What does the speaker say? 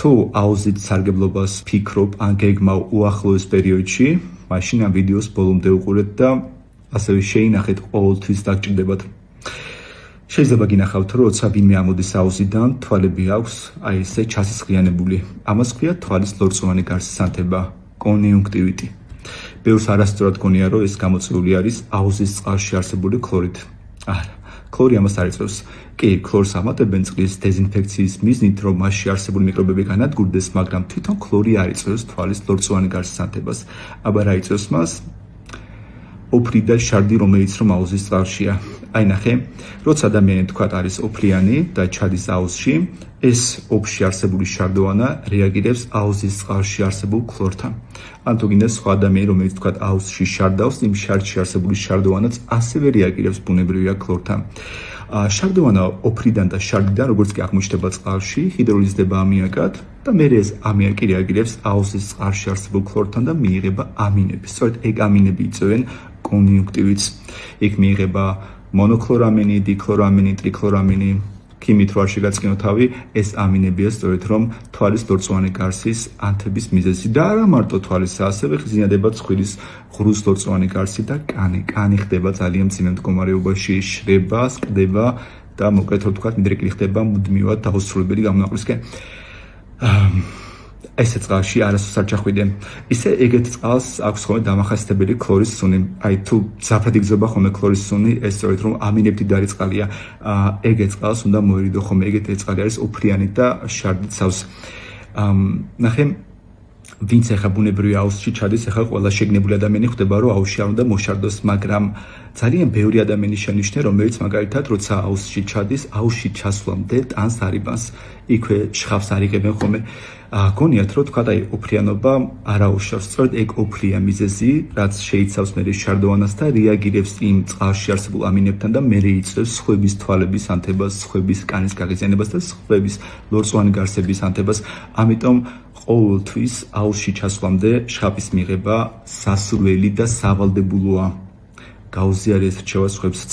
თუ აუზით სარგებლობას ფიქრობ ან გეგმავ უახლოეს პერიოდში, მაშინ ამ ვიდეოს ბოლომდე უყურეთ და ასევე შეინახეთ ყოველთვის დაგჭირდებათ. შეიძლება გინახავთ, რომ როცა ვინმე ამოდის აუზიდან, თვალები აქვს აი ესე ჩასისხლიანებული. ამას ქვია თვალის ლორწოვანი გარსის ანთება, კონიუნქტივიტი. ბევრს არასწორად გონია, რომ ეს გამოწვეული არის აუზის წყალში არსებული ქლორით. არა, ქლორი ამას არ იწევს. კი, ქლორს ამატებენ წყლის დეზინფექციის მიზნით, რომ მასში არსებული მიკრობები განადგურდეს, მაგრამ თვითონ ქლორი არ იწევს თვალის ლორწოვანი გარსის ანთებას. აბა რა იწევს მას? ოფლი და შარდი, რომელიც რომ აუზის წყალშია. აი ნახე, როცა ადამიანი თქვათ არის ოფლიანი და ჩადის აუზში, ეს ოფში არსებული შარდოვანა რეაგირებს აუზის წყალში არსებულ ქლორთან. ან თუ გინდა სხვა ადამიანი, რომელიც თქვათ აუზში შარდავს, იმ შარდში არსებული შარდოვანაც ასევე რეაგირებს ბუნებრივია ქლორთან. შარდოვანა ოფლიდან და შარდიდან, როგორც კი აღმოჩნდება წყალში, ჰიდროლიზდება ამიაკად და მერე ეს ამიაკი რეაგირებს აუზის წყალში არსებულ ქლორთან და მიიღება ამინები. სწორედ ეგ ამინები იწვევენ კონიუნქტივიტს. იქ მიიღება მონოქლორამინი, დიქლორამინი, ტრიქლორამინი. ქიმიით რო არ შეგაწყინო თავი, ეს ამინებია სწორედ რომ თვალის ლორწოვანი გარსის ანთების მიზეზი და არა მარტო თვალისა, ასევე ხიზინადება ცხვირის ღრუს ლორწოვანი გარსი და კანი. კანი ხდება ძალიან მძიმე მდგომარეობაში, შრება, სკდება და მოკლედ რო ვთქვათ, მიდრეკილი ხდება მუდმივად დაუსრულებელი გამონაყრისკენ. ესე წყალში არასდროს არ ჩახვიდე. ისე ეგეთ წყალს აქვს ხოლმე დამახასიათებელი ქლორის სუნი. აი თუ ზაფრად იგრძნობა ხოლმე ქლორის სუნი, ეს სწორედ რომ ამინებით მდიდარი წყალია. ეგეთ წყალს უნდა მოერიდო ხოლმე. ეგეთი წყალი არის ოფლიანი და შარდით სავს. ნახე, ვინც ახლა ბუნებრივი აუზში ჩადის, ახლა ყველა შეგნებული ადამიანი ხვდება, რომ აუზში არ უნდა მოშარდოს, მაგრამ ძალიან ბევრი ადამიანი შენიშნე, რომელიც მაგალითად, როცა აუზში ჩადის, აუზში ჩასვლამდე ტანს არიბანს, იქვე შხავს არიღებენ ხოლმე. გონიათ, რომ თქვა, აი, ოფლიანობა არ აუშავს. სწორედ ეგ ოფლია მიზეზი, რაც შეიცავს მერე შარდოვანას და რეაგირებს იმ წყალში არსებულ ამინებთან და მერე იწვევს სხვების თვალების ანთებას, სხვების კანის გაღიზიანებას და სხვების ლორწოვანი გარსების ანთებას. ამიტომ ყოველთვის აუზში ჩასვლამდე შხაპის მიღება სასურველი და სავალდებულოა. გაუზიარეთ რჩევას სხვებსაც.